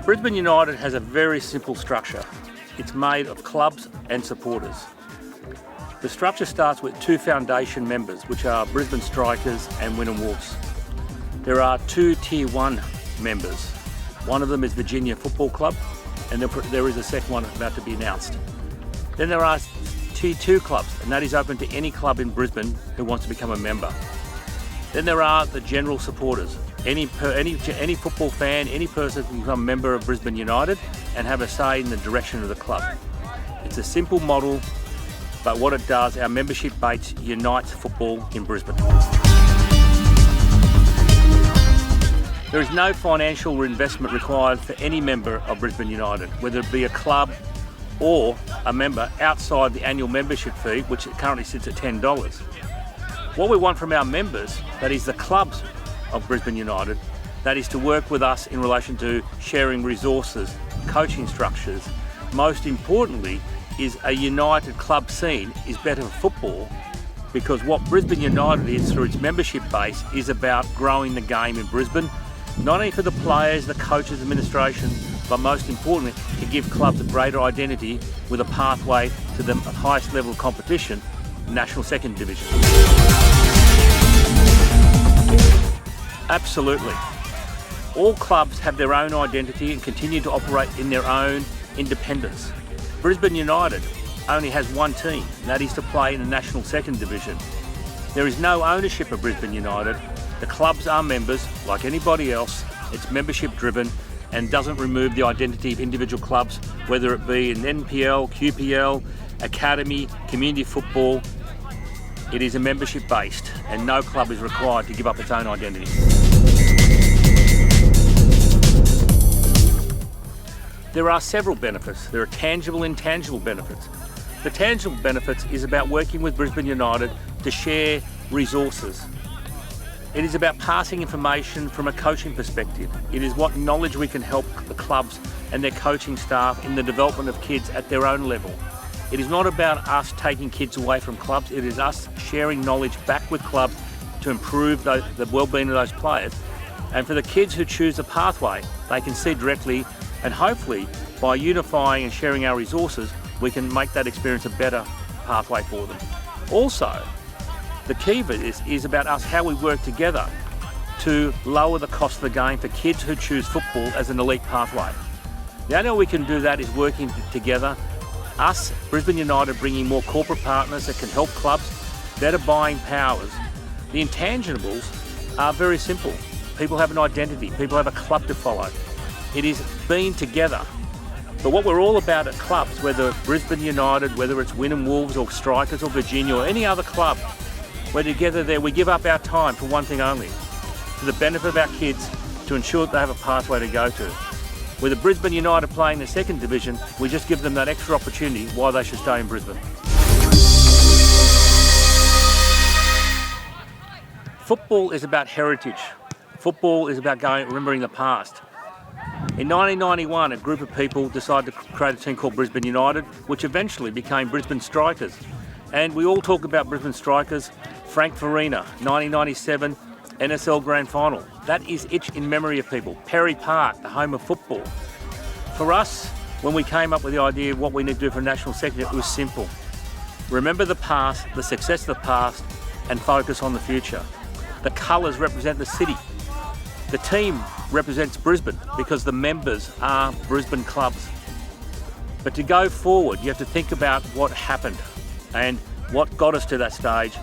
Brisbane United has a very simple structure. It's made of clubs and supporters. The structure starts with 2 foundation members, which are Brisbane Strikers and Wynnum Wolves. There are 2 Tier 1 members. One of them is Virginia Football Club, and there is a second one about to be announced. Then there are Tier 2 clubs, and that is open to any club in Brisbane who wants to become a member. Then there are the general supporters. Any football fan, any person can become a member of Brisbane United and have a say in the direction of the club. It's a simple model, but what it does, our membership base unites football in Brisbane. There is no financial investment required for any member of Brisbane United, whether it be a club or a member outside the annual membership fee, which currently sits at $10. What we want from our members, that is the clubs of Brisbane United, that is to work with us in relation to sharing resources, coaching structures. Most importantly is a united club scene is better for football, because what Brisbane United is through its membership base is about growing the game in Brisbane, not only for the players, the coaches, administration, but most importantly to give clubs a greater identity with a pathway to the highest level of competition, National Second Division. Absolutely. All clubs have their own identity and continue to operate in their own independence. Brisbane United only has one team, and that is to play in the National Second Division. There is no ownership of Brisbane United. The clubs are members like anybody else. It's membership driven and doesn't remove the identity of individual clubs, whether it be in NPL, QPL, academy, community football. It is a membership based, and no club is required to give up its own identity. There are several benefits. There are tangible and intangible benefits. The tangible benefits is about working with Brisbane United to share resources. It is about passing information from a coaching perspective. It is what knowledge we can help the clubs and their coaching staff in the development of kids at their own level. It is not about us taking kids away from clubs. It is us sharing knowledge back with clubs to improve the well-being of those players. And for the kids who choose a pathway, they can see directly, and hopefully by unifying and sharing our resources, we can make that experience a better pathway for them. Also, the key of this is about us, how we work together to lower the cost of the game for kids who choose football as an elite pathway. The only way we can do that is working together. Us, Brisbane United, bringing more corporate partners that can help clubs, better buying powers. The intangibles are very simple. People have an identity, people have a club to follow. It is being together. But what we're all about at clubs, whether Brisbane United, whether it's Wynnum Wolves or Strikers or Virginia or any other club, we're together there. We give up our time for one thing only, for the benefit of our kids, to ensure that they have a pathway to go to. With the Brisbane United playing the second division, we just give them that extra opportunity why they should stay in Brisbane. Football is about heritage. Football is about remembering the past. In 1991, a group of people decided to create a team called Brisbane United, which eventually became Brisbane Strikers. And we all talk about Brisbane Strikers. Frank Farina, 1997, NSL Grand Final. That is etched in memory of people. Perry Park, the home of football. For us, when we came up with the idea of what we need to do for national second, it was simple. Remember the past, the success of the past, and focus on the future. The colours represent the city. The team represents Brisbane because the members are Brisbane clubs. But to go forward, you have to think about what happened and what got us to that stage.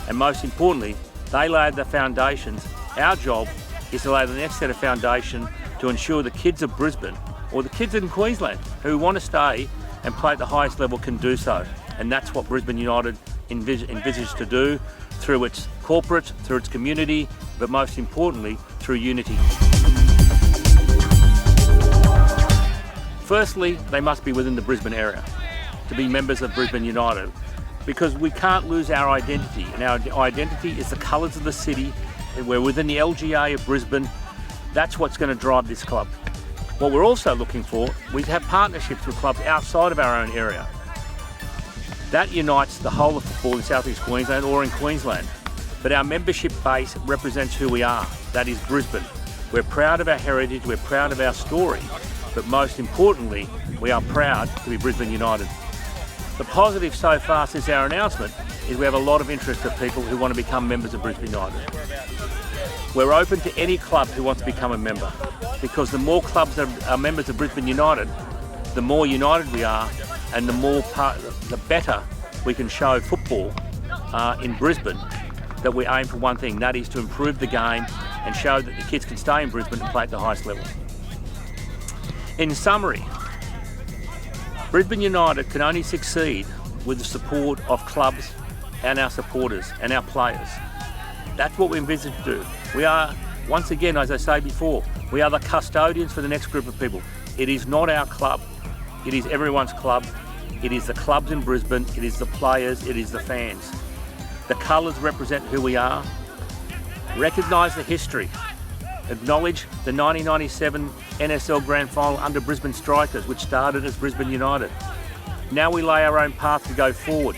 And most importantly, they laid the foundations. Our job is to lay the next set of foundation to ensure the kids of Brisbane, or the kids in Queensland who want to stay and play at the highest level, can do so. And that's what Brisbane United envisages to do through its corporate, through its community, but most importantly, through unity. Firstly, they must be within the Brisbane area to be members of Brisbane United, because we can't lose our identity, and our identity is the colours of the city. We're within the LGA of Brisbane. That's what's going to drive this club. What we're also looking for, we have partnerships with clubs outside of our own area. That unites the whole of football in South East Queensland or in Queensland. But our membership base represents who we are. That is Brisbane. We're proud of our heritage, we're proud of our story, but most importantly, we are proud to be Brisbane United. The positive so far since our announcement is we have a lot of interest of people who want to become members of Brisbane United. We're open to any club who wants to become a member, because the more clubs that are members of Brisbane United, the more united we are, and the better we can show football in Brisbane. That we aim for one thing, that is to improve the game and show that the kids can stay in Brisbane and play at the highest level. In summary, Brisbane United can only succeed with the support of clubs and our supporters and our players. That's what we envisage to do. We are, once again, as I say before, we are the custodians for the next group of people. It is not our club, it is everyone's club. It is the clubs in Brisbane, it is the players, it is the fans. The colours represent who we are. Recognise the history. Acknowledge the 1997 NSL Grand Final under Brisbane Strikers, which started as Brisbane United. Now we lay our own path to go forward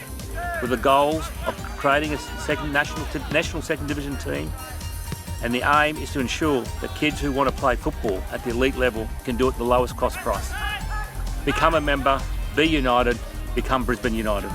with the goals of creating a national second division team, and the aim is to ensure that kids who want to play football at the elite level can do it at the lowest cost price. Become a member, be united, become Brisbane United.